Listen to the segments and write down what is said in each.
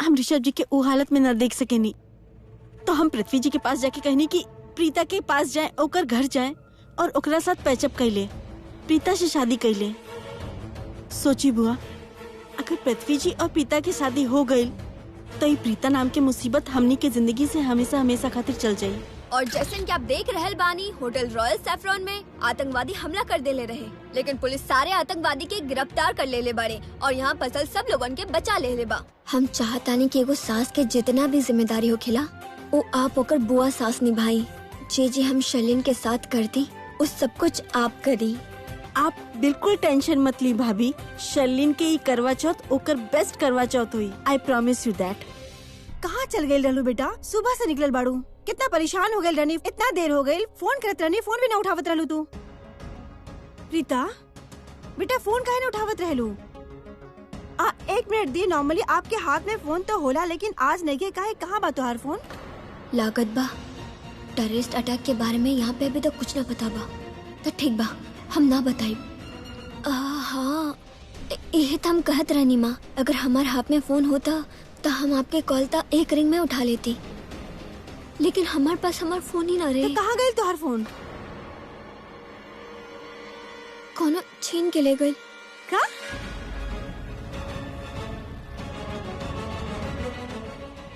हम ऋषभ जी के वो हालत में न देख सके नी, तो हम पृथ्वी जी के पास जाके कहनी कि प्रीता के पास जाए, ओकर घर जाए और ओकरा साथ पैचअप कैले, प्रीता से शादी कैले। सोची बुआ, अगर पृथ्वी जी और प्रीता की शादी हो गई तो ये प्रीता नाम की मुसीबत हमनी के जिंदगी से हमेशा हमेशा खातिर चल जाये। और जैसे कि आप देख रहल बानी, होटल रॉयल सैफरॉन में आतंकवादी हमला कर देले रहे, लेकिन पुलिस सारे आतंकवादी के गिरफ्तार कर लेले बाड़े और यहाँ फसल सब लोगन के बचा लेले बा। हम चाहतानी कि एगो सास के जितना भी जिम्मेदारी होखेला वो आप होकर बुआ सास निभाई। जे हम शर्लिन के साथ करती उस सब कुछ आप करी। आप बिल्कुल टेंशन मत ली भाभी, शर्लिन के करवा चौथ ओकर बेस्ट करवा चौथ हुई, आई प्रॉमिस यू दैट। कहाँ चल गई रहलू बेटा? सुबह से निकलल बाड़ू, कितना परेशान हो गई रहनी, इतना देर हो गई, फोन करत रहनी, फोन भी न उठावत रहलू तू। प्रीता बेटा फोन काहे न उठावत रहलू? 1 मिनट दी, नॉर्मली आपके हाथ में फोन तो होला, लेकिन आज नहीं के काहे, कहाँ बा तोहार फोन? लागत बा टेररिस्ट अटैक के बारे में यहाँ पे अभी तक कुछ न पता बा, तो ठीक बा हम ना बताई। हाँ यही तो हम कहत रहनी माँ, अगर हमारे हाथ में फोन होता तो हम आपके कॉल ता एक रिंग में उठा लेती, लेकिन हमारे पास हमारा फोन ही ना रहे। तो कहाँ गई तोहार फोन? कौन छीन के ले गई? का?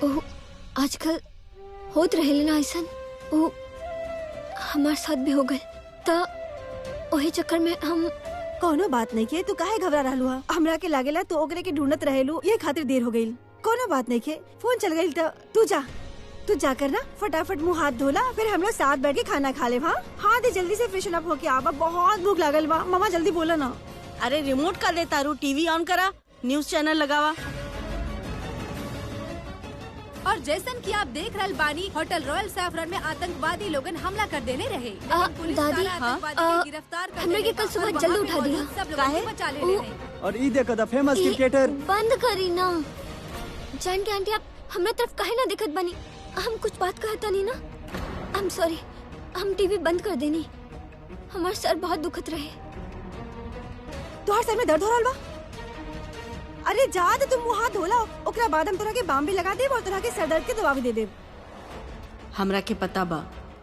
ओह आजकल होत रहे ना ऐसन, वो हमारे साथ भी हो गए, तो वही चक्कर में हम। कोनो बात नहीं के, तू काहे घबरा रहलू हा? हमरा के लागेला तू ओकरे के ढूंढत रहेलू, ये खातिर देर हो गई। कोनो बात नहीं के, फोन चल गई तो तू जाकर ना फटाफट मुंह हाथ धोला, फिर हम लोग साथ बैठ के खाना खा ले। हाँ हाँ दी, जल्दी से फ्रेशन अप होके आवा, बहुत भूख लागल बा। मामा जल्दी बोला ना। अरे रिमोट का दे तारू, टीवी ऑन करा, न्यूज चैनल लगावा। और जैसन कि आप देख रहल बानी, होटल रॉयल सैफरन में आतंकवादी लोगन हमला कर देने रहे, लेकिन पुलिस दादी, सारा हाँ, आतंकवादी के गिरफ्तार कर हमने के कल सुबह और जल्दी वहाँ उठा पे दिया। मौजूद सब लोगन को बचा ले रहे। और ई देखो द फेमस क्रिकेटर। बंद करी ना जान के आंटी, आप हमरा तरफ काहे ना दिखत बनी? हम कुछ बात कहता नहीं ना। आई एम सॉरी, हम टीवी बंद कर देनी, हमारा सर बहुत दुखत रहे। तोहार सर में दर्द हो रहा बा? अरे जा तो तुम मुंह हाथ धोला, ओकरा बाद हम तोरा के बाम भी लगा देब और तोरा के सर दर्द के दवा भी दे देब। हमरा के पता बा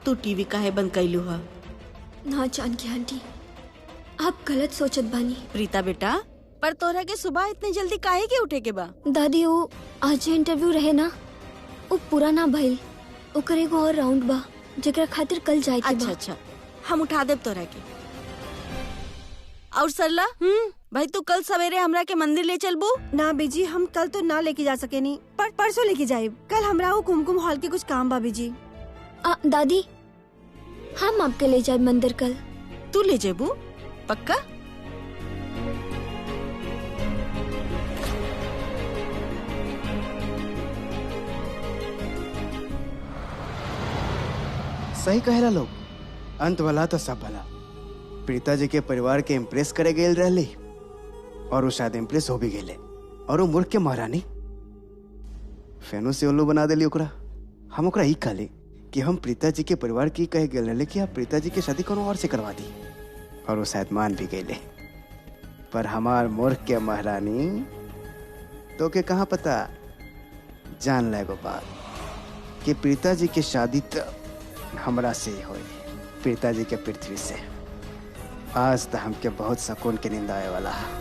तू टीवी काहे बंद कैलू हा। ना जान के आंटी, आप गलत सोचत बानी। प्रीता बेटा, पर तोरा के सुबह इतनी जल्दी काहे के उठे के बा? दादी वो आज इंटरव्यू रहे ना, वो पूरा ना भइल, ओकर एगो और राउंड बा जेकरा खातिर कल जाए के बा। अच्छा, हम उठा देब तोरा के। और सरला, भाई तू कल सवेरे हमरा के मंदिर ले चलबू? ना बीजी, हम कल तो ना लेके जा सके नहीं, पर परसों लेके जाए। कल हमरा वो कुमकुम हॉल के कुछ काम बा बीजी। दादी हम आपके ले जाए मंदिर कल। तू ले जेबू? पक्का? सही कहेला लोग, अंत भला तो सब भला। प्रीता जी के परिवार के इम्प्रेस करे गए रहली और वो शायद इम्प्रेस हो भी गए, और वो मूर्ख के महारानी फेनो से उल्लू बना देली ओकरा। हम ओकरा ही कहली कि हम प्रीता जी के परिवार की कहे गए रहले कि आप प्रीता जी की शादी कोनो और से करवा दी, और वो शायद मान भी गए। पर हमार मूर्ख के महारानी तो के कहाँ पता जान लेगो बात कि प्रीता जी की शादी तो हमरा से ही होई, प्रीता जी के पृथ्वी से। आज तो हमके बहुत सुकून के नींद आए वाला है।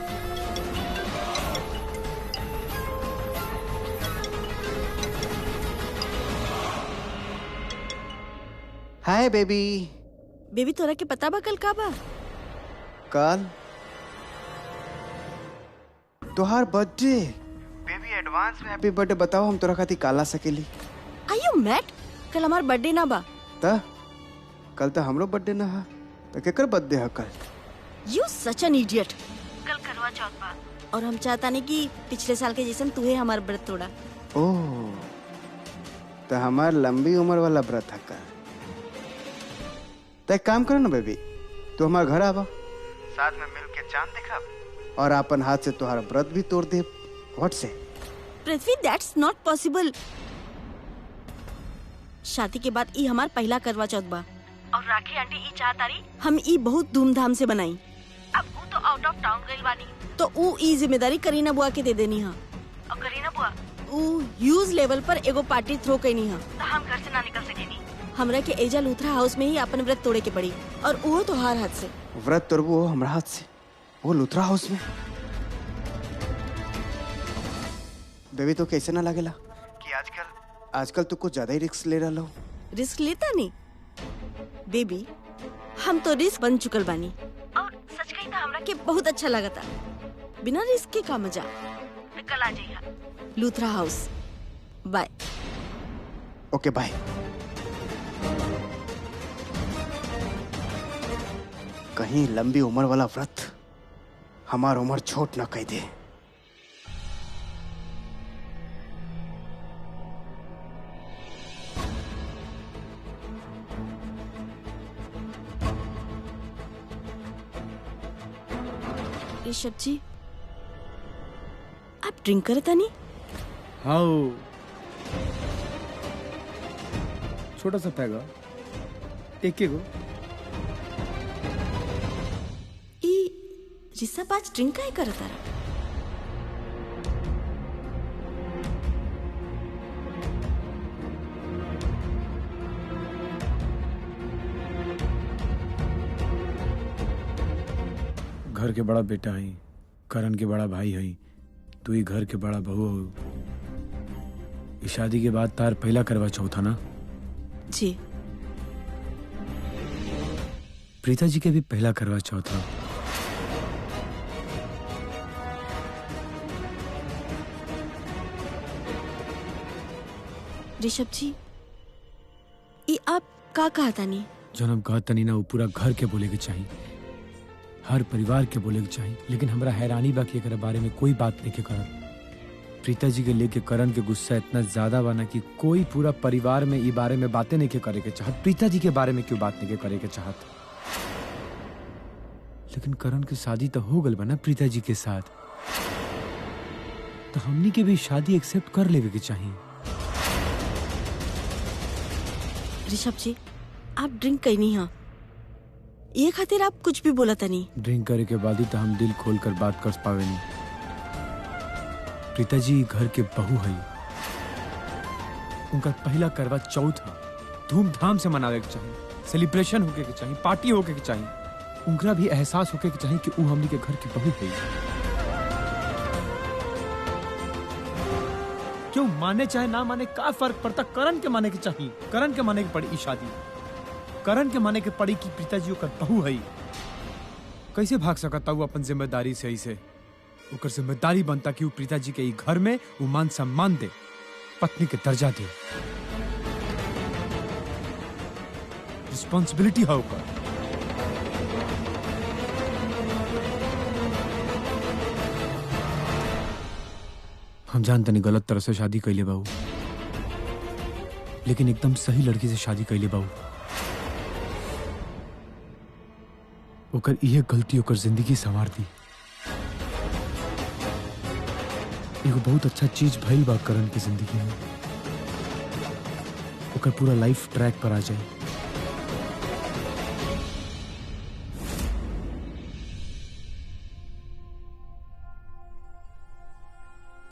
Hi baby. बेबी तोरा के पता बा कल का बा? कल तोहार बर्थडे। बेबी एडवांस में हैप्पी बर्थडे बताओ, हम तोरा खातिर काला सकेली। आर यू मैड? कल हमार बर्थडे ना बा। ता कल तो हमरो बर्थडे ना है, तो केकर बर्थडे है कल? You such an idiot. कल करवा चौथ बा और हम चाहता नहीं कि पिछले साल के जैसन तू है हमार व्रत तोड़ा। ओह, तो हमार लंबी उम्र वाला व्रत है कल। तो एक काम करो ना बेबी, तू हमारे घर आवा, साथ में मिल के चांद देखा और अपन हाथ से तुम्हारा व्रत भी तोड़ दे। व्हाट से? पृथ्वी, दैट्स नॉट पॉसिबल। शादी के बाद ई हमार पहला करवा चौथ बा और राखी आंटी ई चाहतारी हम ई बहुत धूमधाम से बनाई। अब वो तो आउट ऑफ टाउन गइल बानी, तो ऊ ई जिम्मेदारी करीना बुआ के दे देनी हा। और करीना बुआ ह्यूज लेवल पर एगो पार्टी थ्रो कैनी है, तो हम घर से ना निकल सकेनी। हमरा के एजा लूथरा हाउस में ही अपन व्रत तोड़े के पड़ी, और वो तोहार हाथ से। व्रत तोड़बू वो हमरा हाथ से, वो लूथरा हाउस में? बेबी तो कैसे ना लगेला कि आजकल तो कुछ ज्यादा ही रिस्क ले रहा हो। रिस्क लेता नहीं बेबी, हम तो रिस्क बन चुकल बानी, और सच कही तो हमरा के बहुत अच्छा लगता। बिना रिस्क के का मजा। कल आ जाइए Luthra house. Bye. Okay bye. कहीं लंबी उम्र वाला व्रत हमार उम्र छोट न कह दे। ऋषभ जी, आप ड्रिंक करता नहीं? हाँ, छोटा सा पैगा, एक गो। ऋषभ आज ड्रिंक का ही करता रहा। घर के बड़ा बेटा है, करण के बड़ा भाई है, तू ही घर के बड़ा बहू हो। इस शादी के बाद तार पहला करवा चौथ ना? जी। प्रीता जी के भी पहला करवा चौथ था। ऋषभ जी, ये आप का कहा था नहीं? जो हम कहता नहीं ना, वो पूरा घर के बोले के चाहिए, हर परिवार के बोले के चाहिए। लेकिन हमरा हैरानी बा कि एकरा बारे में कोई बात नहीं के करत। प्रीता जी के लेके करण के गुस्सा इतना ज्यादा बना कि कोई पूरा परिवार में ये बारे में बातें नहीं के करे के चाहत। प्रीता जी के बारे में क्यों बात नहीं के करे के चाहत? लेकिन करण की शादी तो हो गल बना प्रीता जी के साथ, तो हमनी के भी शादी एक्सेप्ट कर लेवे के चाहिए। ऋषभ जी, आप ड्रिंक कहीं नहीं हैं, ये खातिर आप कुछ भी बोला था नहीं। ड्रिंक करे के बाद ही तो हम दिल खोल कर बात कर पावे नहीं। प्रीता जी घर के बहू है, उनका पहला करवा चौथ है, धूमधाम से मनावे के चाहिए, सेलिब्रेशन होके के चाहिए, पार्टी होके के चाहिए। उनका भी एहसास होके के चाहिए कि वो हमनी के घर की बहू है। क्यों माने चाहे ना माने का फर्क पड़ता? करण के माने के चाहिए, करण के माने के पड़ी शादी, करण के माने के पड़ी कि प्रीता जी का बहू है। कैसे भाग सकता वो अपन जिम्मेदारी से? ऐसे ओकर जिम्मेदारी बनता कि वो प्रीता जी के घर में वो मान सम्मान दे, पत्नी के दर्जा दे। रिस्पॉन्सिबिलिटी है ओकर। हम जानते नहीं गलत तरह से शादी कैले बाबू, लेकिन एकदम सही लड़की से शादी कैले बाबू। ओकर यह गलती ओकर जिंदगी संवार दी। एगो बहुत अच्छा चीज भइल बा करण की जिंदगी में, ओकर पूरा लाइफ ट्रैक पर आ जाए।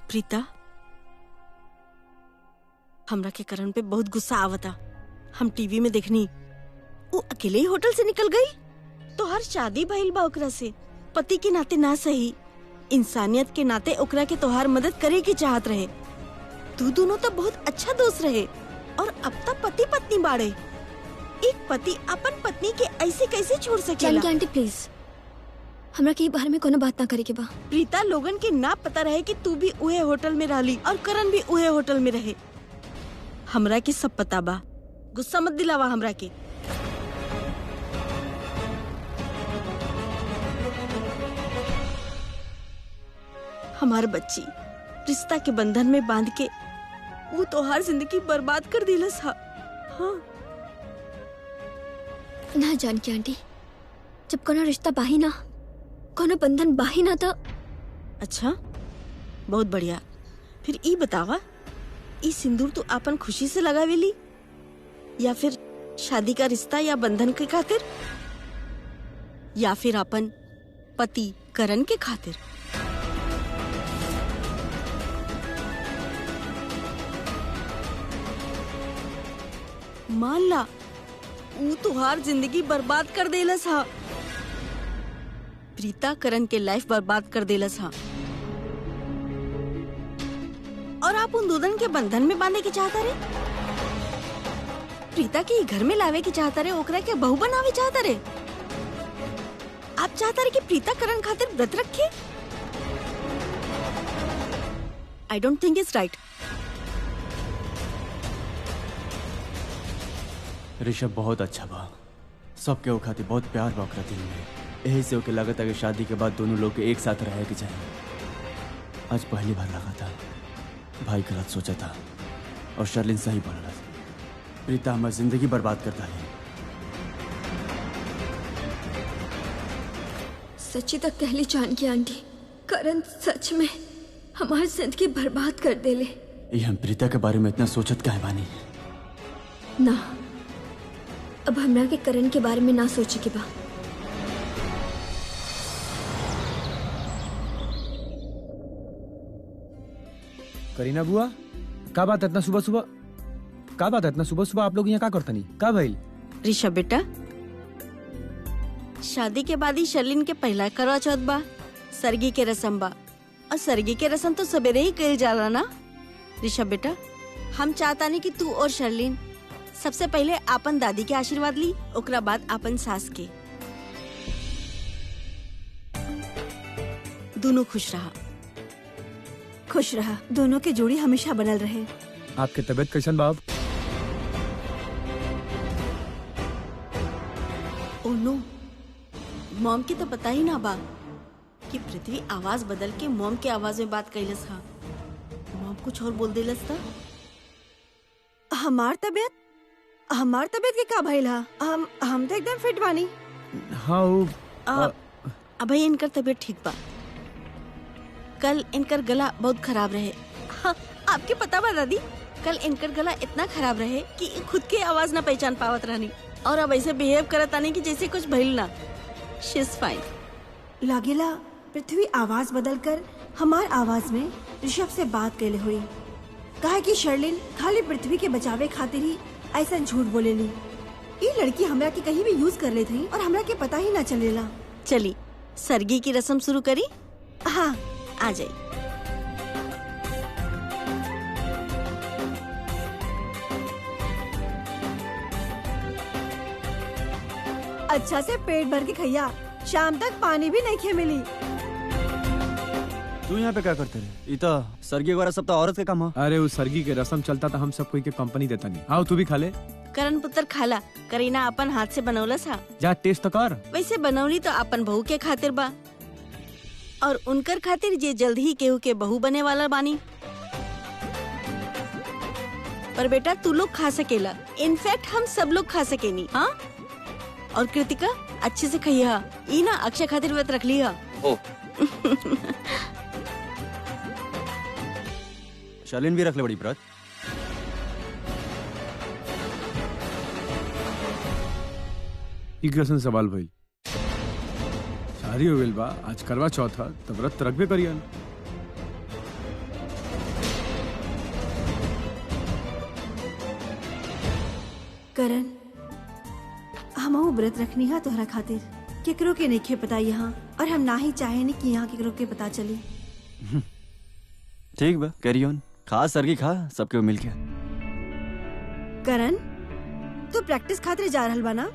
प्रीता, हमरा के करण पे बहुत गुस्सा आवता। हम टीवी में देखनी वो अकेले ही होटल से निकल गई, तो हर शादी भइल बा ओकरा से। पति के नाते ना सही, इंसानियत के नाते ओकरा के तोहार मदद करे की चाहत रहे। तू दोनों तो बहुत अच्छा दोस्त रहे, और अब तक पति पत्नी बाड़े। एक पति अपन पत्नी के ऐसे कैसे छोड़ सकेला? जानकी आंटी प्लीज, हमरा के बारे में कोनो बात ना करे के बा। प्रीता, लोगन के ना पता रहे कि तू भी उहे होटल में रहली और करण भी उहे होटल में रहे। हमरा के सब पता बा, गुस्सा मत दिलावा हमरा के। हमार बच्ची रिश्ता के बंधन में बांध के वो तोहार जिंदगी बर्बाद कर दिलस हा। हाँ। ना जानकी आंटी, जब कोनो रिश्ता बाही ना, कोनो बंधन बाही ना तो। अच्छा, बहुत बढ़िया। फिर ई बतावा, ई सिंदूर तू अपन खुशी से लगावेली या फिर शादी का रिश्ता या बंधन के खातिर, या फिर अपन पति करण के खातिर? मान ला ऊ तुहार जिंदगी बर्बाद कर देलस हा। प्रीता करण के लाइफ बर्बाद कर देलस हा और आप उन दोनों के बंधन में बांधे के चाहता रे। प्रीता के घर में लावे के चाहता रे, ओकरा के बहू बनावे चाहता रे। आप चाहता रे कि प्रीता करण खातिर व्रत रखे। I don't think it's right. Rishabh बहुत अच्छा बा, सबके वो खातिर बहुत प्यार बा ओकरा दिल में। यही से ओके लगता कि शादी के बाद दोनों लोग के एक साथ रहे के चाहिए। आज पहली बार लगा था भाई गलत सोचा था और शर्लिन सही बोल रहा। प्रीता हमारी जिंदगी बर्बाद करता है। सच्ची तक कहली जानकी आंटी, करण सच में हमारी जिंदगी बर्बाद कर देले। ये हम प्रीता के बारे में इतना सोचत काहे बानी? ना, अब हमरा के करण के बारे में ना सोचे के बा। करीना बुआ, का बात है इतना सुबह सुबह? का बात है इतना सुबह सुबह आप लोग यहाँ का करतनी? का भइल? ऋषभ बेटा, शादी के बाद ही शर्लिन के पहला करवा चौथ बा, सरगी के रस्म बा, और सरगी के रस्म तो सवेरे ही कइल जाला ना। ऋषभ बेटा, हम चाहता नहीं कि तू और शर्लिन सबसे पहले आपन दादी के आशीर्वाद ली, ओकरा बाद आपन सास के। दोनों खुश रहा। खुश रहा, दोनों की जोड़ी हमेशा बनल रहे। आपके तबीयत कैसन बाब? ओह नो, मॉम की तो पता ही ना बा कि पृथ्वी आवाज बदल के मॉम के आवाज में बात कैलस हा। मॉम कुछ और बोल देलस था। हमार तबीयत के का भइल हा? हम तो एकदम फिट बानी। हाँ वो अभी इनकर तबीयत ठीक बा। कल इनकर गला बहुत खराब रहे। हाँ, आपके पता बा दादी, कल इनकर गला इतना खराब रहे कि खुद की आवाज ना पहचान पावत रहनी, और अब ऐसे बिहेव करत आने की जैसे कुछ भइल ना। She is fine. लागेला पृथ्वी आवाज बदलकर हमार आवाज में ऋषभ से बात कैले हुई। कहा कि शर्लिन खाली पृथ्वी के बचावे खातिर ही ऐसा झूठ बोलेली। ये लड़की हमरा के कहीं भी यूज कर ले थी और हमरा के पता ही ना चलेला। चली सरगी की रस्म शुरू करी। हाँ, आ जाई। अच्छा से पेट भर के खैया, शाम तक पानी भी नहीं खे मिली। तू यहाँ पे क्या करते रहे? इता सरगी वगैरह सब तो औरत के काम है। अरे उस सरगी के रस्म चलता था, हम सब कोई के कंपनी देता नहीं। आओ तू भी खा ले। करण पुत्र खाला, करीना अपन हाथ से बनौलस हा। जा टेस्ट तो कर। वैसे बनौली तो अपन बहू के खातिर बा, और उनकर खातिर जे जल्द ही केहू के बहू बने वाला बानी। पर बेटा तू लोग खा सकेला, इनफैक्ट हम सब लोग खा सकेनी। हाँ, और कृतिका अच्छे से खइया। ई ना अक्षय खातिर व्रत रख लिया। शालीन भी रख ले बड़ी व्रत। एक रसन सवाल भाई, शादी हो गइल बा, आज करवा चौथ था, तो व्रत रखबे करियन। करण, हम व्रत रखनी है तोहरा खातिर। केकरो के नहीं खे पता यहाँ, और हम ना ही चाहे नहीं कि यहाँ केकरो के पता चली। ठीक बा, कैरी ऑन। खा सरगी खा, सबके मिल के। करण, तू प्रैक्टिस खातिर जा रहल बाना?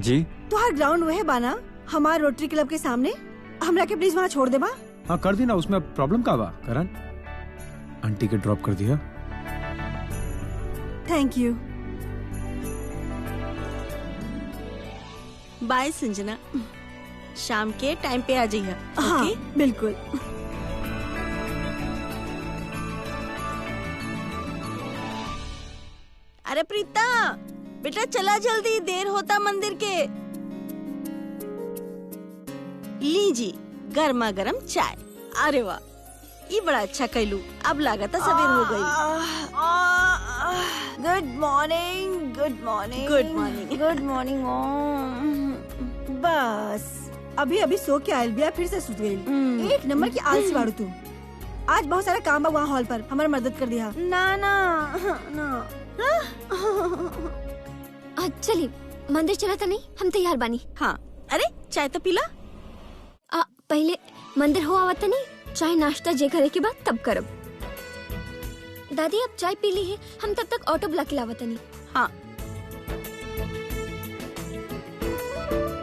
जी। तो हर ग्राउंड वह बाना हमार रोटरी क्लब के सामने। हमरा के प्लीज वहाँ छोड़ दे बा। हाँ कर दी ना, उसमें प्रॉब्लम का बा? करण, आंटी के ड्रॉप कर दिया। Thank you. बाय संजना, शाम के टाइम पे आ जाइए। हाँ, ओके? बिल्कुल। अरे प्रीता बेटा चला जल्दी, देर होता मंदिर के। लीजी गर्मा गर्म चाय। अरे वाह, ये बड़ा अच्छा कैलू। अब लागत सवेर हो गई। Good morning, good morning, good morning. Good morning. बस अभी अभी सो के आयल बिया, फिर से सुत गई। एक नंबर की आलसी बाड़ू तू। आज बहुत सारा काम बा वहाँ हॉल पर, हमारा मदद कर दिया। ना ना ना। चलिए मंदिर चला था नहीं, हम तैयार बानी। हाँ, अरे चाय तो पीला। पहले मंदिर हो आवत नहीं, चाय नाश्ता जे करे के बाद तब करब। दादी अब चाय पी ली है, हम तब तक ऑटो बुला के लावत नहीं। हाँ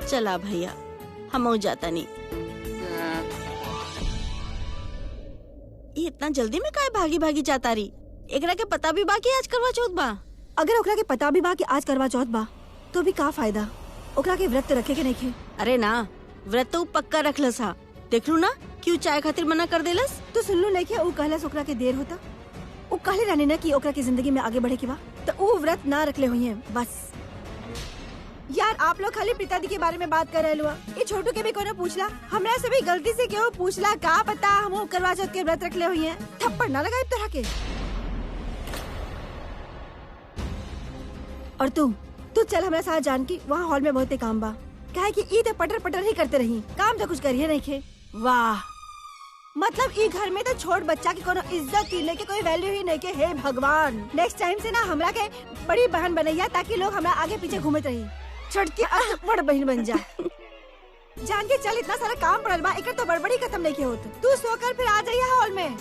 चला भैया, हम जाता नहीं। ये इतना जल्दी में काहे भागी भागी जाता रही? एकरा के पता भी बा कि आज करवा चौथ बा। अगर ओकरा के पता भी बा कि आज करवा चौथ बा तो भी का फायदा? ओकरा के व्रत रखे के नहीं खे। अरे ना, व्रत तो पक्का रखलस हा। देख लू ना क्यों चाय खातिर मना कर देलस। तो सुन लो नहीं खे, वो कहलस ओकरा के देर होता। वो कहले रहने ना कि ओकरा की जिंदगी में आगे बढ़े के बा, तो वो व्रत ना रखले हुई है बस। यार आप लोग खाली पिताजी के बारे में बात कर रहे लो। ये छोटू के भी कोनो पूछला, हमरा से भी गलती से क्यों पूछला, का पता हम करवा चौथ के व्रत रखले हुई है। थप्पड़ ना लगाए तरह के। और तू चल हमारे साथ जानकी, वहाँ हॉल में बहुते काम बा। काहे कि ई तो पटर पटर ही करते रही, काम तो कुछ करिए नहीं खे। वाह, मतलब ई घर में तो छोट बच्चा की कोनो इज्जत की के कोई वैल्यू ही नहीं के। हे भगवान, नेक्स्ट टाइम से ना हमरा के बड़ी बहन बनैया, ताकि लोग हमरा आगे पीछे घूमत रही। छटकी बड़ बहन बन जा। जान के चल, इतना सारा काम पड़ल बा, एकर तो बड़बड़ी खत्म नहीं के होत। तू सोकर फिर आ जाइए हॉल में।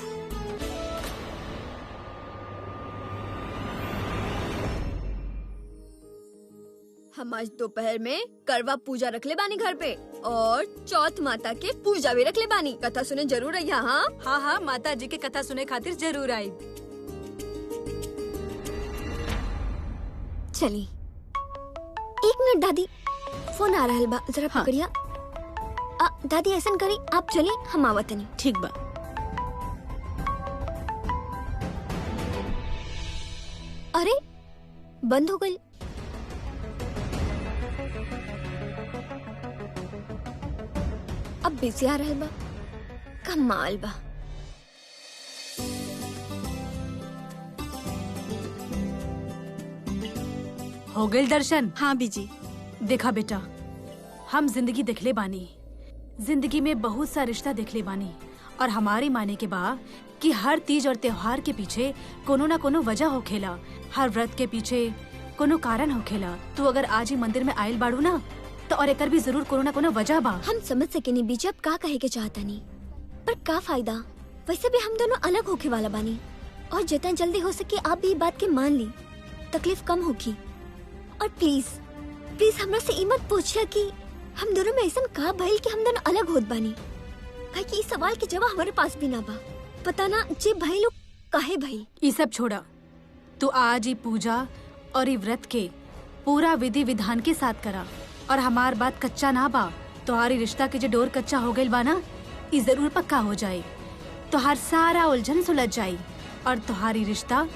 हम आज दोपहर में करवा पूजा रख ले बानी घर पे, और चौथ माता के पूजा भी रख ले बानी। कथा सुने जरूर आई। हाँ हाँ हाँ, माता जी के कथा सुने खातिर जरूर आई। चली 1 मिनट दादी, फोन आ रहा बा, जरा हाँ। पकड़िया। दादी ऐसा करी, आप चली, हम आवत नहीं। ठीक बा। अरे बंद हो गई। अब बिजी आ रहा बा, कमाल बा। हो गई दर्शन? हाँ बीजी। देखा बेटा, हम जिंदगी देखले बानी, जिंदगी में बहुत सा रिश्ता देखले बानी, और हमारी माने के बा कि हर तीज और त्योहार के पीछे कोनो ना कोनो वजह होखेला, हर व्रत के पीछे कोनो कारण होखेला। तू अगर आज ही मंदिर में आयल बाड़ू ना, तो और एकर भी जरूर कोनो ना कोनो वजह बा। हम समझ सके नहीं बीजी, अब का कहे के चाहता नहीं, पर का फायदा। वैसे भी हम दोनों अलग होके वाला बानी, और जितना जल्दी हो सके आप भी बात के मान ली, तकलीफ कम होगी। और प्लीज प्लीज हमरा से ई मत पूछिया कि हम दोनों में ऐसा का भइल कि हम दोनों अलग होत बानी। भाई कि इस सवाल के जवाब हमारे पास भी ना बा। पता ना जे भइल काहे भइल। ये सब छोड़ा, तू आज ही पूजा और ये व्रत के पूरा विधि विधान के साथ करा, और हमार बात कच्चा ना बा। तुम्हारी रिश्ता के जो डोर कच्चा हो गई बा ना, ये जरूर पक्का हो जाए। तुम्हार सारा उलझन सुलझ जाए, और तुम्हारी रिश्ता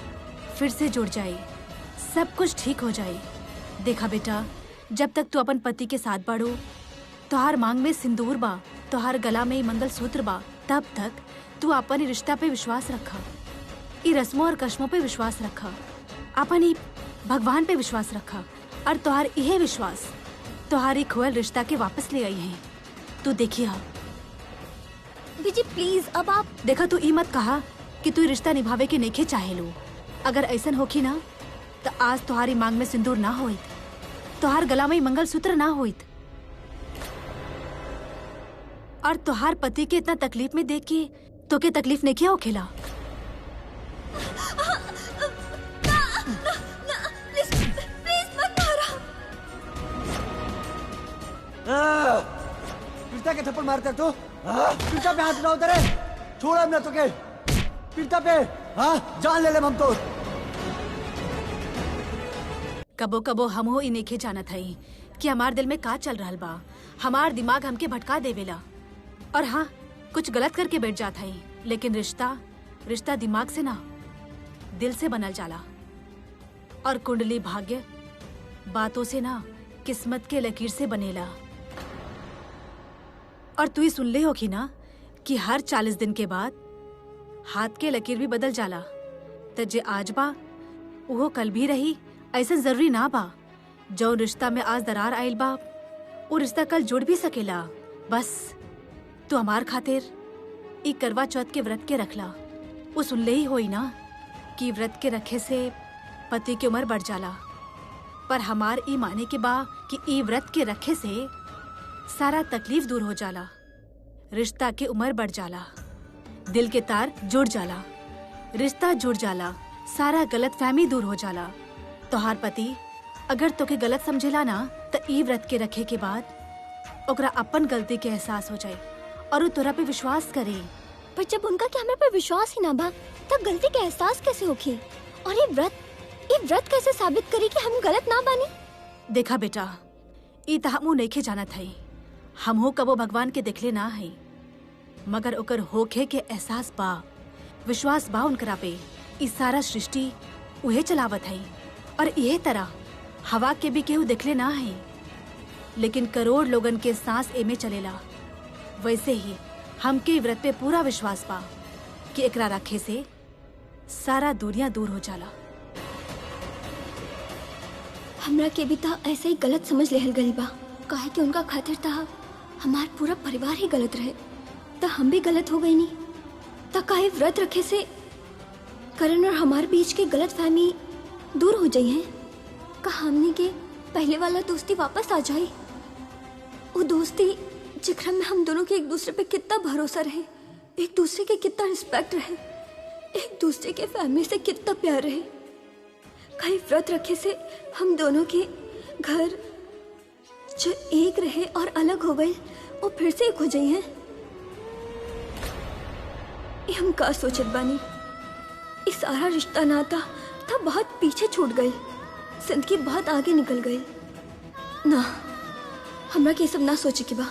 फिर से जुड़ जाए, सब कुछ ठीक हो जाए। देखा बेटा, जब तक तू अपन पति के साथ बाड़ो, तुहार मांग में सिंदूर बा, तुहार गला में मंगल सूत्र बा, तब तक तू अपन ही रिश्ता पे विश्वास रखा, ई रस्मों और कश्मों पे विश्वास रखा, अपन ही भगवान पे विश्वास रखा, और तुहार यह विश्वास तुहारी खोयल रिश्ता के वापस ले आई है। तू देखिए बीजी प्लीज, अब आप देखा, तू ई मत कहा कि तू रिश्ता निभावे के नेखे चाहे लो। अगर ऐसा होखी ना, तो आज तुम्हारी मांग में सिंदूर ना होइत, तुहार गला में मंगल सूत्र ना होइत, और तुहार पति के इतना तकलीफ में देख के तो के तकलीफ नहीं किया होखेला। पीड़िता के थप्पड़ मारते तो पीड़िता पे हाथ ना उतरे, छोड़ा हमने तो के पीड़िता पे जान ले हम तो। कबो कबो हमहो इ नेखे जानत हई कि हमार दिल में का चल रहल बा। हमार दिमाग हमके भटका देवेला, और हाँ, कुछ गलत करके बैठ जात हई, लेकिन रिश्ता दिमाग से ना, दिल से बनल जाला। और कुंडली भाग्य बातों से ना, किस्मत के लकीर से बनेला। और तू ही सुन ले होगी ना कि हर 40 दिन के बाद हाथ के लकीर भी बदल जाला। त जे आज बा वो कल भी रही, ऐसा जरूरी ना बा। जो रिश्ता में आज दरार आइल बा, वो रिश्ता कल जुड़ भी सकेला। बस तू हमार खातिर ई करवा चौथ के व्रत के रखला। वो सुन ले ही होई ना कि व्रत के रखे से पति की उम्र बढ़ जाला, पर हमार ई माने के बा कि ई व्रत के रखे से सारा तकलीफ दूर हो जाला, रिश्ता के उम्र बढ़ जाला, दिल के तार जुड़ जाला, रिश्ता जुड़ जाला, सारा गलत फहमी दूर हो जाला। तोहार पति अगर तोके गलत समझेला ना तो ई व्रत के रखे के बाद ओकरा अपन गलती के एहसास हो जाए और वो तोरा पे विश्वास करे। पर जब उनका क्या हमें पर विश्वास ही ना बा तब गलती का एहसास कैसे होगी? और ये व्रत कैसे साबित करी कि हम गलत ना बानी? देखा बेटा, ई त हमू नइखे जानत हई, हमहू कबो भगवान के देखले ना हई, मगर ओकर होखे के एहसास बा, विश्वास बा उनकरा पे। ई सारा सृष्टि उहे चलावत हई और इहे तरह हवा के भी केहू देखले ना हई, लेकिन करोड़ लोगन के सांस एमे चलेला। वैसे ही हमके व्रत पे पूरा विश्वास बा कि एकरा रखे से सारा दुनिया दूर हो जाला। हमरा के भी ता ऐसे ही गलत समझ लेहल गई बा, काहे कि उनका खातिर ता हमार पूरा परिवार ही गलत रहे, ता हम भी गलत हो गई नी। ता काहे व्रत रखे से करण और हमारे बीच के गलत फहमी दूर हो जाई है? का हमने के पहले वाला दोस्ती वापस आ जाए? वो दोस्ती जिक्र में हम दोनों के एक दूसरे पे कितना भरोसा रहे, एक दूसरे के कितना रिस्पेक्ट रहे, एक दूसरे के फैमिली से कितना प्यार रहे। कहीं व्रत रखे से हम दोनों के घर जो एक रहे और अलग हो गए वो फिर से एक हो जाए हैं। ये हम का सोचत बानी? ये सारा रिश्ता नाता था बहुत पीछे छूट गए, जिंदगी बहुत आगे निकल गई ना। हमरा के सब ना सोचे के बा।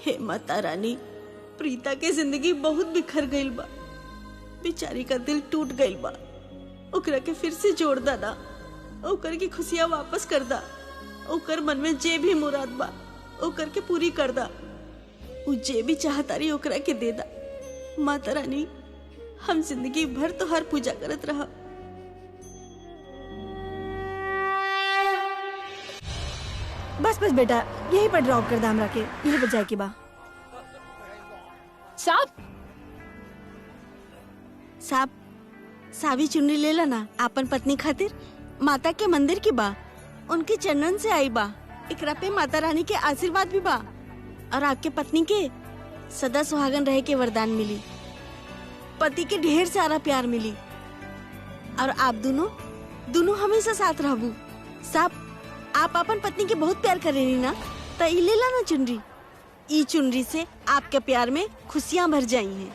हे माता रानी, प्रीता के जिंदगी बहुत बिखर गईल बा, बेचारी का दिल टूट गईल बा। ओकरा के फिर से जोड़ दा ना, ओकर की खुशियाँ वापस कर दा, ओकर मन में जे भी मुराद बा ओकर के पूरी कर दा, उ जे भी चाहतारी ओकरा के दे दा। माता रानी, हम जिंदगी भर तो हर पूजा करत रहा। बस बस बेटा, यहीं पर ड्रॉप कर दा हमरा के, यहीं पर जाए के बा। साहब सावी चुनरी ले ला ना आपन पत्नी खातिर, माता के मंदिर की बा, उनके चरणन से आई बा। एकरा पे माता रानी के आशीर्वाद भी बा और आपके पत्नी के सदा सुहागन रहे के वरदान मिली, पति के ढेर सारा प्यार मिली और आप दोनों हमेशा साथ रहबू। साहब आप अपन पत्नी के बहुत प्यार करेनी ना, तो ई ले ला ना चुनरी। ई चुनरी से आपके प्यार में खुशियाँ भर जाई हैं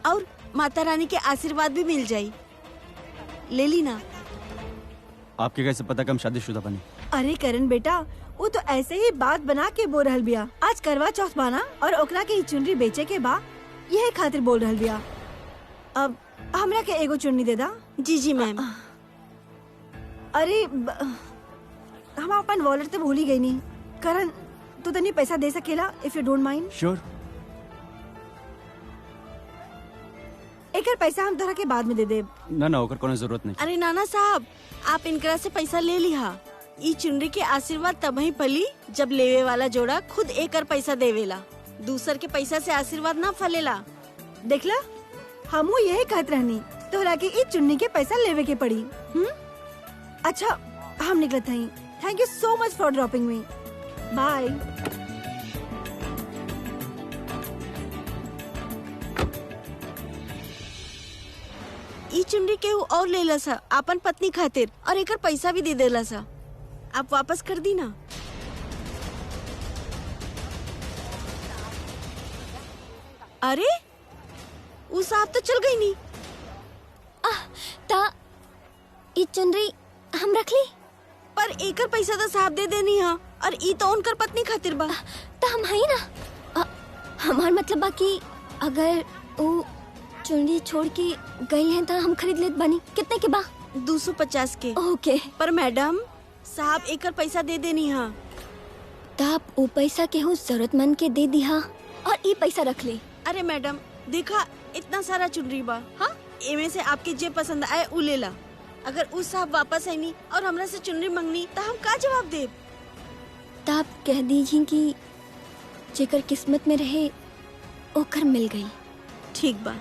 और माता रानी के आशीर्वाद भी मिल जाई। ले ली ना। आपके कैसे पता कि हम शादीशुदा बने? अरे करण बेटा, वो तो ऐसे ही बात बना के बोल रहल बिया। आज करवा चौथ बाना और ओकरा के ही चुनरी बेचे के बा, यही खातिर बोल रहल बिया। अब हमरा के एगो चुन्नी दे दा। जी जी मैम। अरे हम अपन वॉलेट तो भूल ही गई नहीं। करण तू तनी पैसा दे सकेला if you don't mind? Sure. एकर पैसा हम तोहरा के बाद में दे देब। ना ना, ओकर कोनो जरूरत नहीं। अरे नाना साहब, आप इनकरा से पैसा ले लिहा। ई चुनरी के आशीर्वाद तभी पली जब लेवे वाला जोड़ा खुद एकर पैसा देवेला, दूसर के पैसा से आशीर्वाद ना फलेला। देखला, हमू यही कहत रहनी तोहरा के ई चुन्नी के पैसा लेवे के पड़ी। अच्छा हम निकलत हई। थैंक यू सो मच फॉर ड्रॉपिंग मी। बाय। ई चुनरी केहू और ले ला सा अपन पत्नी खातिर और एकर पैसा भी दे देला सा। आप वापस कर दी ना। अरे वो साहब तो चल गई नहीं। ता ई चुनरी हम रख ली, पर एकर पैसा तो साहब दे देनी हा और ई तो उनकर पत्नी खातिर बा। ता हम हई ना। हमार मतलब बा कि अगर वो चुनरी छोड़ के गई हैं तो हम खरीद लेत बानी। कितने के बा? 250 के। ओके। पर मैडम साहब एकर पैसा दे देनी हा। तब वो पैसा केहू जरूरतमंद के दे दिहा और ई पैसा रख ले। अरे मैडम देखा, इतना सारा चुनरी बा, हाँ एमे से आपके जे पसंद आए उ ले ला। अगर उस साहब वापस आईनी और हमरा से चुनरी मंगनी तो हम का जवाब देब? तब कह दीजिए कि जेकर किस्मत में रहे ओकर मिल गई। ठीक बा।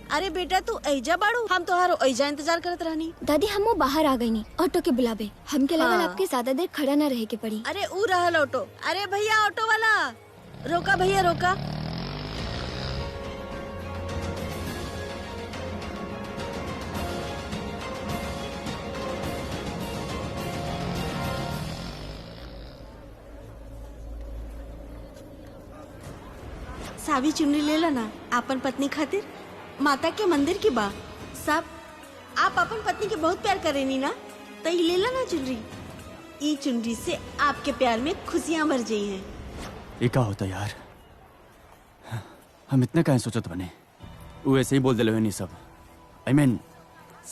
अरे बेटा तू ऐजा बाड़ू, हम तोहार ऐजा इंतजार करत रहनी। दादी हम वो बाहर आ गई नी ऑटो के बुलावे, हमके लगल हाँ। आपके ज्यादा देर खड़ा न रहे के पड़ी। अरे ऊ रहल ऑटो। अरे भैया ऑटो वाला, रोका भैया रोका। सावी चुनरी ले ला ना आपन पत्नी खातिर, माता के मंदिर की बा। सब आप अपन पत्नी के बहुत प्यार करेनी ना, तो ये ले ला ना चुनरी। ई चुनरी से आपके प्यार में खुशियां भर गई हैं। ये क्या होता यार, हम इतना कहीं सोचत बने, वो ऐसे ही बोल दिले नहीं सब। I mean,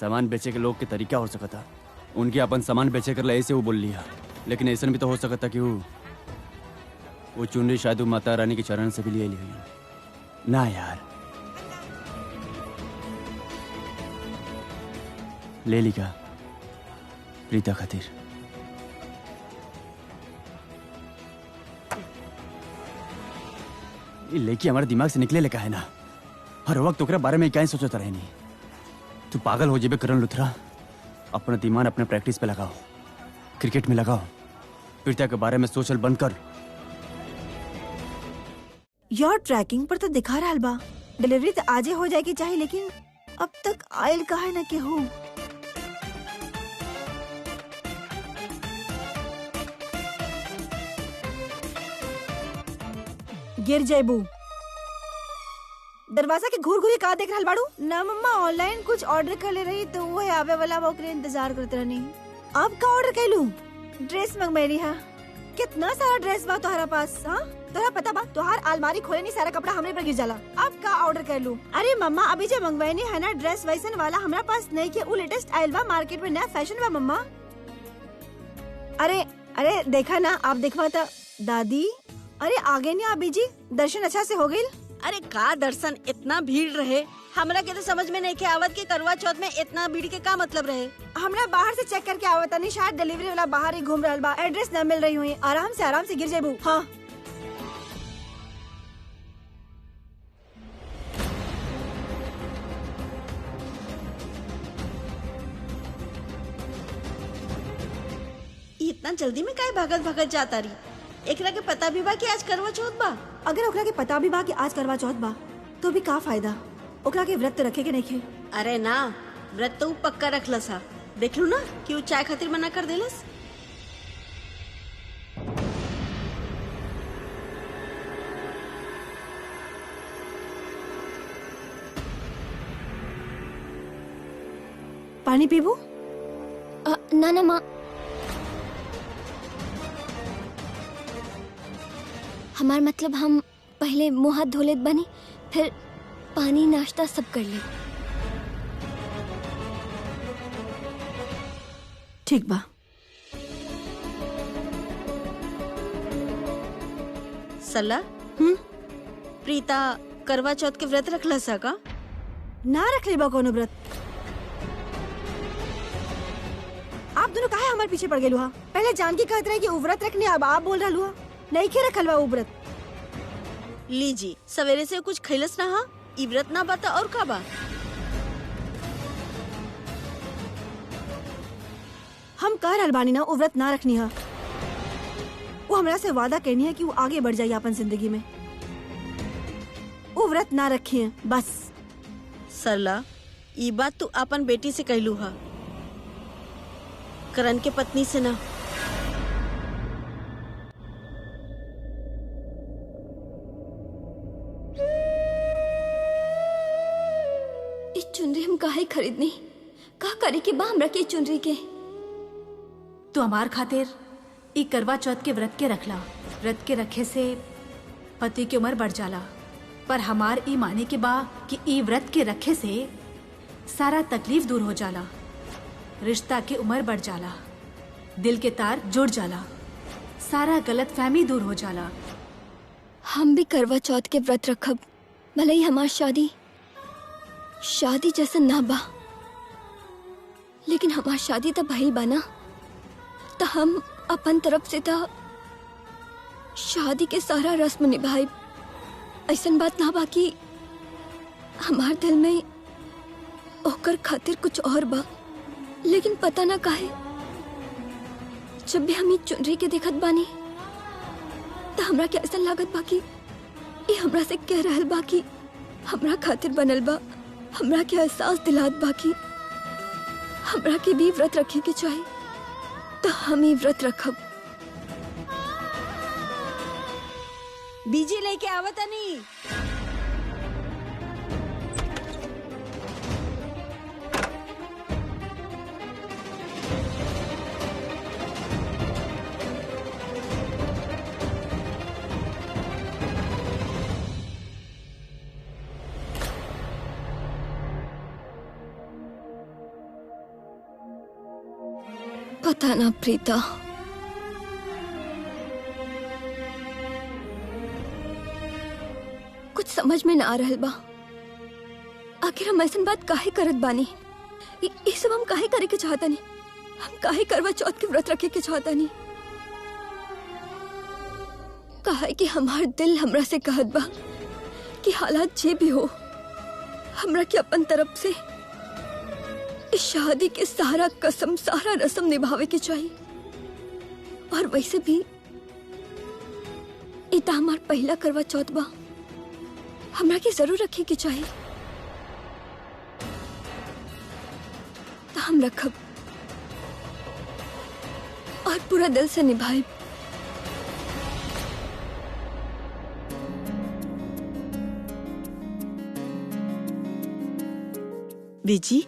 सामान बेचे के लोग के तरीका हो सकता, उनके अपन सामान बेचे कर ऐसे वो बोल लिया, लेकिन ऐसा भी तो हो सकता कि वो चुनरी शायद वो माता रानी के चरण से भी ले ली हुई ना यार। ले ली का प्रीता खातिर। ये लेके हमारे दिमाग से निकले लेका है ना, हर वक्त ओकरा बारे में क्या सोचता रहे नहीं। तू पागल हो जेबे करण लुथरा, अपना दिमाग अपने प्रैक्टिस पे लगाओ, क्रिकेट में लगाओ, प्रीता के बारे में सोचल बंद कर। यार ट्रैकिंग पर तो दिखा रहा बा डिलीवरी तो आजे हो जाएगी चाहिए, लेकिन अब तक आयल काहे न के हो। गिर जेबू दरवाजा के घूर घूरी का देख रहल बाड़ू ना मम्मा। ऑनलाइन कुछ ऑर्डर कर ले रही तो वो आवे वाला बा, ओकरे इंतजार करते रहनी। अब का ऑर्डर कैलू? ड्रेस मंगवाई हा। कितना सारा ड्रेस बा तुम्हारा पास? हाँ तोरा पता बा तोहार अलमारी खोले नहीं, सारा कपड़ा हमरे पर गिर जाला। अब का ऑर्डर कर लू? अरे मम्मा अभी जो मंगवाई है ना ड्रेस वैसन वाला हमारा पास नहीं के, वो लेटेस्ट आयल बा मार्केट में, नया फैशन बा मम्मा। अरे अरे देखा ना आप देखवा था दादी। अरे आगे नहीं अभी जी, दर्शन अच्छा से हो गई? अरे का दर्शन, इतना भीड़ रहे हमरा के तो समझ में नहीं के आवत के करवा चौथ में इतना भीड़ के का मतलब रहे। हमरा बाहर से चेक करके आवता नहीं, शायद डिलीवरी वाला बाहर ही घूम रहा बा, एड्रेस न मिल रही हुई। आराम से गिर जेबू। हाँ इतना जल्दी में काहे भागत भागत जाता रही? एकरा के पता भी बा कि आज करवा चौथ बा। अगर ओकरा के पता भी बा कि आज करवा चौथ बा तो भी का फायदा, ओकरा के व्रत रखे के नहीं खे। अरे ना व्रत तो पक्का रखला सा, देख लू ना कि वो चाय खातिर मना कर देलस। पानी पीबू? ना ना माँ, हमार मतलब हम पहले मुँह हाथ धो लेत बनी, फिर पानी नाश्ता सब कर ले। ठीक बा। सला प्रीता करवा चौथ के व्रत रखला सा का? ना रख ले बा कोनो व्रत। आप दोनों काहे हमारे पीछे पड़ गेलू हा? पहले जान के कहत रहे कि उ व्रत रखने, अब आप बोल रहलू हा नहीं खे रखल बा उ व्रत। लीजी सवेरे से कुछ खैलस ना, हा ई व्रत ना बता और का बा? हम कह रहल बानी ना उ व्रत ना रखनी हा। वो हमरा से वादा करनी है कि वो आगे बढ़ जाए अपन जिंदगी में। वो व्रत ना रखी है बस। सरला ई बात तू अपन बेटी से कहलू हा, करण के पत्नी से ना। चुनरी हम काहे खरीदनी, का करे के बा हमरा के चुनरी के? तू हमार खातिर ई करवा चौथ के व्रत के रखला। व्रत के रखे से पति की उम्र बढ़ जाला, पर हमार ई माने के बा कि ई व्रत के रखे से सारा तकलीफ दूर हो जाला, रिश्ता की उम्र बढ़ जाला, दिल के तार जुड़ जाला, सारा गलत फहमी दूर हो जाला। हम भी करवा चौथ के व्रत रखब, भले ही हमार शादी जैसा ना बा, लेकिन हमार शादी तो भइल बा ना, तो हम अपन तरफ से तो शादी के सारा रस्म निभाई। ऐसन बात ना बा कि हमार दिल में ओकर खातिर कुछ और बा, लेकिन पता ना काहे जब भी हम ई चुनरी के देखत बानी तो हमरा के ऐसा लागत बा कि ये हमरा से कह रहल बा कि हमरा खातिर बनल बा, हमरा के एहसास दिलात बा कि हमरा के भी व्रत रखे के चाही, तो हम ही व्रत रखब। बीजी लेके आवतनी। पता ना प्रीता, कुछ समझ में ना आ रहल बा। आखिर हम ऐसन बात काहे करत बानी? ये सब हम काहे करे के चाहता नहीं? हम काहे करवा चौथ के व्रत रखे के चाहता नहीं? काहे कि हमार दिल हमरा से कहत बा कि हालात जे भी हो, हमरा के अपन तरफ से इस शादी के सारा कसम सारा रस्म निभावे के चाहिए। और वैसे भी इता हमार पहला करवा चौथ बा, हमरा के जरूर रखे के चाहिए, तो हम रखब और पूरा दिल से निभाए। बीजी,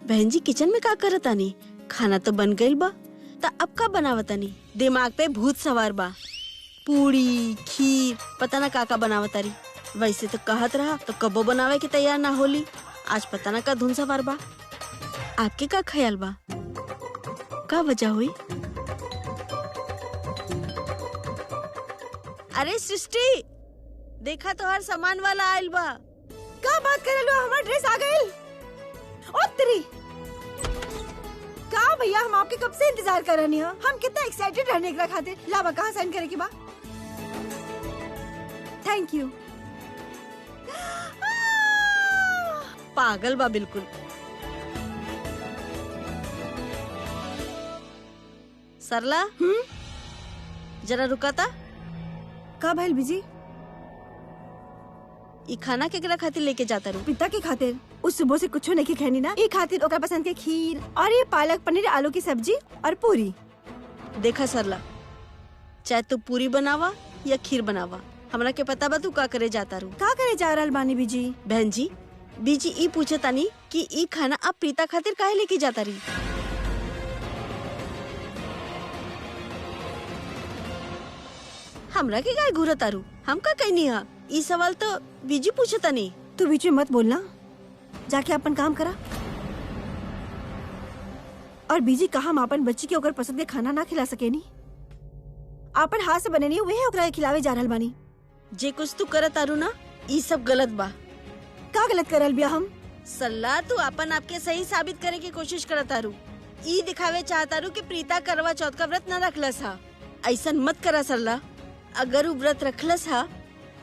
बहन जी किचन में का करतानी? खाना तो बन गइल बा, ता अब का बनावतानी? दिमाग पे भूत सवार बा। पूरी खीर पता ना का बनावतारी। वैसे तो कहत रहा तो कबो बनावे के तैयार ना होली, आज पता ना का धुन सवार बा। आपके का ख्याल बा? का वजह हुई? अरे सृष्टि, देखा तो हर सामान वाला आयल बा। का बात करे लो, हमार ड्रेस आ गइल। ओ तेरी का भैया, हम आपके कब से इंतजार कर रहे हैं। हम कितना एक्साइटेड रहने के खातिर। लावा कहाँ साइन करे के बा? Thank you. पागल बा बिल्कुल। सरला, जरा रुका था। का भइल बीजी? ई खाना केकरा खातिर लेके जाता रू? पिता के खातिर। उस सुबह से कुछ नहीं खैनी ना, ई खातिर ओकरा पसंद के खीर और ये पालक पनीर आलू की सब्जी और पूरी। देखा सरला, चाहे तू पूरी बनावा या खीर बनावा, हमरा के पता बा तू का करे जाता रू। का करे जा रहल बानी बीजी? बहन जी, बीजी ई पूछे तानी कि ई खाना आप प्रीता खातिर काहे लेके जाता रही? हमरा के काय घूरत तारू? हम का कहनी हा? ई सवाल तो बीजी पूछे तानी। तू बीच में मत बोलना, जाके अपन काम करा। और बीजी कहा हम अपन बच्ची के ओकर पसंद के खाना ना खिला सके नी। अपन हाथ से बने नहीं वही ओकरा के खिलावे जा रहल बानी। जे कुछ तू करत तारू ना, ई सब गलत बा। का गलत करल बिया हम? सल्ला, तू अपन आपके सही साबित करे की कोशिश करत तारू। ई दिखावे चाहता रू कि प्रीता करवा चौथ का व्रत न रखलस हा। ऐसन मत करा सल्ला। अगर वो व्रत रखलस हा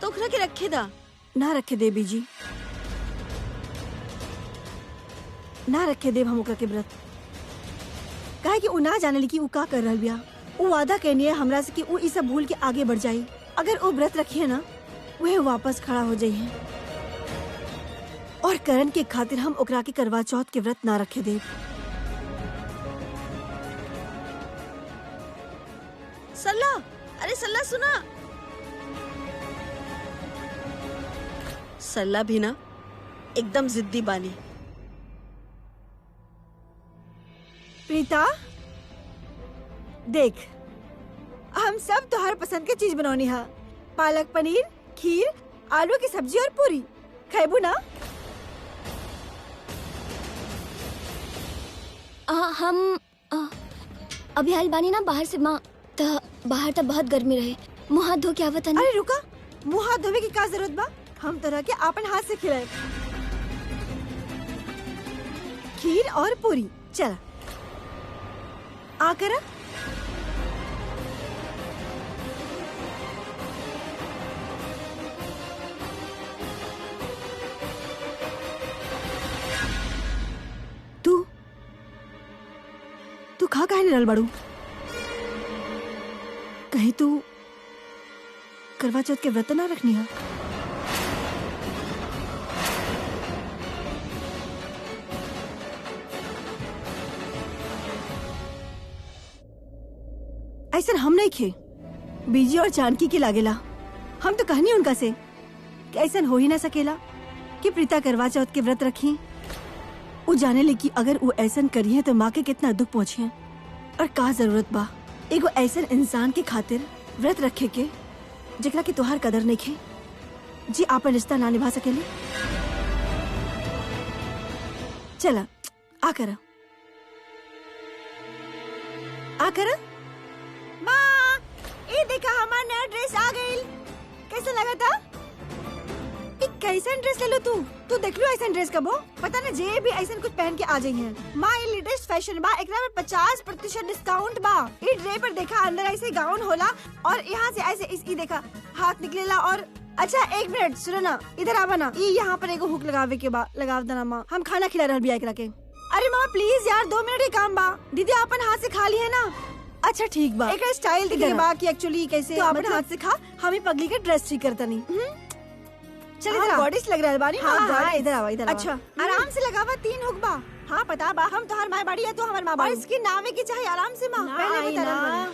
तो ओकरा के रखे दा। ना रखे दे बीजी, ना रखे देव हम ओकरा के व्रत। काहे कि उ ना जाने कि उ का कर रहल बिया। उ वादा कहनी है हमरा से कि उ ई सब भूल के आगे बढ़ जाई। अगर उ व्रत रखिए ना, वह वापस खड़ा हो जाइए। और करण के खातिर हम ओकरा के करवा चौथ के व्रत ना रखे देव। सल्ला, अरे सल्ला सुना। सल्ला भी ना एकदम जिद्दी बानी। प्रीता देख, हम सब तोहर पसंद के चीज बनौनी है। पालक पनीर, खीर, आलू की सब्जी और पूरी। खैबू ना? हम अभी आइल बानी ना बाहर से माँ, तो बाहर तो बहुत गर्मी रहे, मुँह हाथ धो के आवत नहीं। अरे रुका, मुँह हाथ धोवे की का जरूरत बा? हम तोरा के अपन हाथ से खिलाए खीर और पूरी। चला आकर तू खा काहे निरल बाड़ू? कहीं तू करवा चौथ के व्रत ना रखनी है? ऐसा हम नहीं खे, बीजी और जानकी के लागेला। हम तो कहनी उनका से कि ऐसा हो ही ना सकेला कि प्रीता करवा चौथ के व्रत रखी। वो जाने ले कि अगर वो ऐसा करी है तो माँ के कितना दुख पहुँचे और का जरूरत बा एगो ऐसा इंसान के खातिर व्रत रखे के जेकरा के तुहार कदर नहीं खे, जी आपन रिश्ता ना निभा सकेले। चला आकर आकर माँ, ये देखा हमारा नया ड्रेस आ गई। कैसा लगा था? कैसा ड्रेस ले लो तू? तू देख लो ऐसा ड्रेस कबो? पता ना जे भी ऐसा कुछ पहन के आ जाई हैं। माँ ये लेटेस्ट फैशन बा, एकरा में 50% डिस्काउंट बा। ये ड्रे पर देखा अंदर ऐसे गाउन होला और यहाँ से ऐसे इस देखा हाथ निकलेला। और अच्छा एक मिनट सुनो ना, इधर आवा ना, ये यहाँ पर एगो हुक लगावे के बा, लगाव देना माँ। हम खाना खिला रहल बिया एकरा के। अरे माँ प्लीज यार 2 मिनट ही काम बा। दीदी अपन हाथ से खा ली है ना? अच्छा ठीक बा। एक स्टाइल दिखे बा कि एक्चुअली कैसे तो अपन हाथ से खा। हम ही पगली के ड्रेस ठीक करता नहीं। चल इधर बॉडीज लग रहा है बानी। हाँ इधर आवा इधर। अच्छा आराम से लगावा, 3 हुक बा। हाँ पता बा, हम तोहर माँ बाड़ी है तो हमार माँ बाड़ी। इसकी नावे की चाहे आराम से माँ। पहले बता।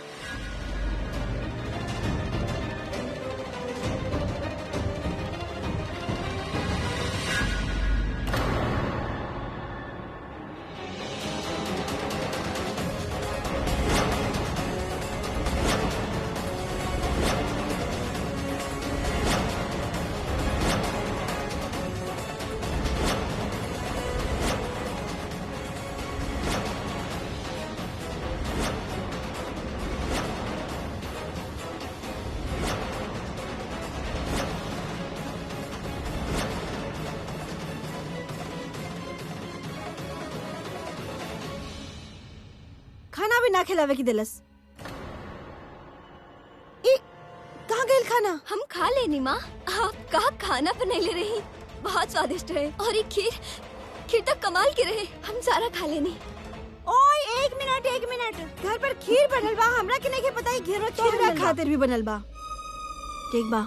खाना भी ना खिलावे की दिलस। कहाँ गए खाना? हम खा लेनी माँ। आप कहा खाना बनाई ले रही, बहुत स्वादिष्ट रहे। और ये खीर तक कमाल की रहे। हम सारा खा लेनी। ओए एक मिनट, घर पर खीर बनल बा, हमरा के नहीं के पता है घर में खीर खातिर भी बनल बा। ठीक बा,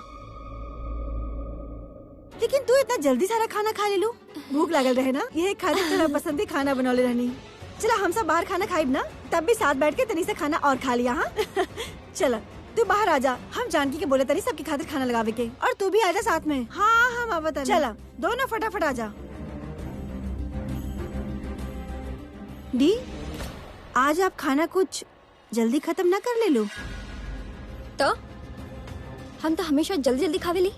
लेकिन तू इतना जल्दी सारा खाना खा ले लू? भूख लागल रहे ना, ये खातिर तेरा पसंदी खाना बनौले रहनी। चला हम सब बाहर खाना खाइब ना, तब भी साथ बैठ के तनी से खाना और खा लिया। हाँ चला तू बाहर आजा, हम जानकी के बोले तनी सबके खातिर खाना लगावे के। और तू भी आजा साथ में। हाँ हम अब चला दोनों फटाफट आजा। डी आज आप खाना कुछ जल्दी खत्म ना कर ले लो तो? हम तो हमेशा जल्दी जल्दी खावेली।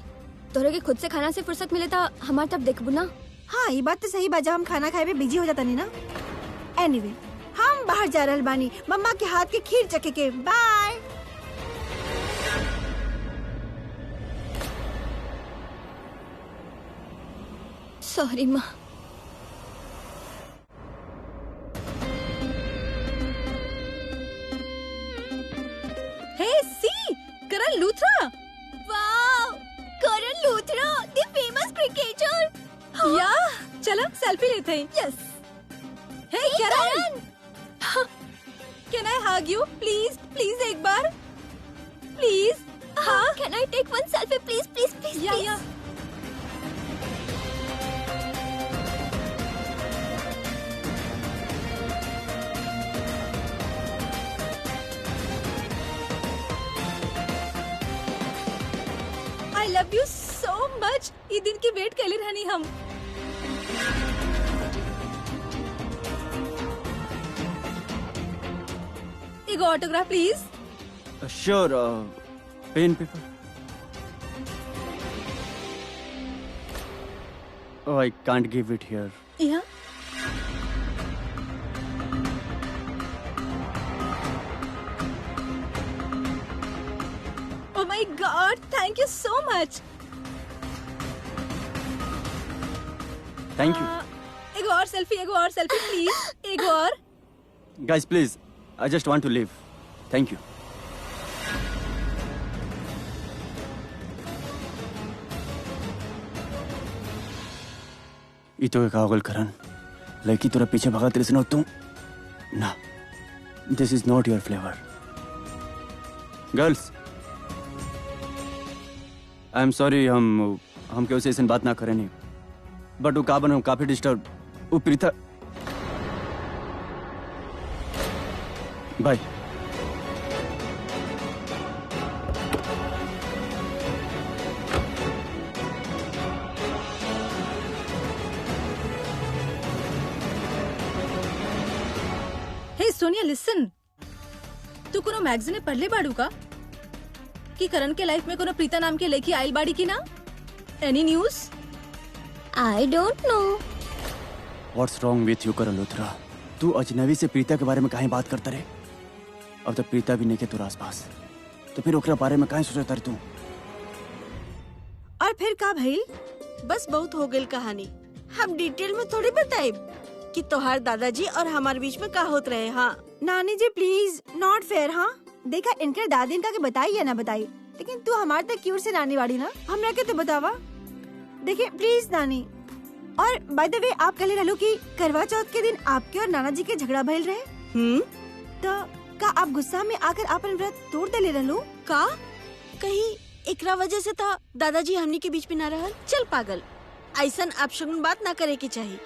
तोरे के खुद से खाना से फुर्सत मिले था हमार तब देखबू ना। हाँ ये बात तो सही बा, जब हम खाना खाए में बिजी हो जाता नहीं ना। एनीवे हम बाहर जा रहल बानी, मम्मा के हाथ के खीर चखे के। बाय। सॉरी माँ। Hey see Karan Luthra. Wow, Karan Luthra, the famous cricketer. Yeah चलो सेल्फी लेते हैं। Yes. Hey Karan, can I hug you please? Please एक बार प्लीज। हाँ, can I take one selfie please please please? Yeah I love you so मच। ये दिन की वेट कर ले रहनी हम। एक autograph please. Sure, pen paper. Oh, I can't give it here. यहाँ my god, thank you so much. Thank you एगो और सेल्फी प्लीज, एगो और। Guys please, I just want to live. Thank you. ई तो एक आगल करण लड़की तोरा पीछे भागा तेरे से तू ना, this is not your flavour. Girls I am sorry, हम केहू से ऐसे बात ना करें नहीं, बट वो का बन काफी डिस्टर्ब। वो प्रीता बाय। हे सोनिया लिसन, तू कोनो मैगजीन में पढ़ले बाड़ू का कि करण के लाइफ में कोनो प्रीता नाम के लड़की आइल बाड़ी की ना? Any news? I don't know. What's wrong with you Karan Luthra? तू अजनबी से प्रीता के बारे में काहे बात करता रहे? अब तो प्रीता भी नहीं के तोरा आसपास, तो फिर ओकरा बारे में काहे सोचता रहे तू? और फिर का भइल? बस बहुत हो गई कहानी, हम डिटेल में थोड़ी बताए कि तोहार दादाजी और हमारे बीच में का होत रहे। हाँ नानी जी प्लीज, नॉट फेयर। हाँ देखा, इनके दादी इनका के बताई या ना बताई, लेकिन तू हमारे तक क्यूट से नानी वाड़ी ना, हमरा के तो बतावा। देखिए प्लीज नानी। और बाय द वे, आप कहले रहलो कि करवा चौथ के दिन आपके और नाना जी के झगड़ा भइल रहे। तो का आप गुस्सा में आकर अपन व्रत तोड़ देले रहलो का? कहीं एकरा वजह से था दादाजी हमनी के बीच में ना रहल? चल पागल, ऐसन अपशगुन बात ना करे के चाहिए।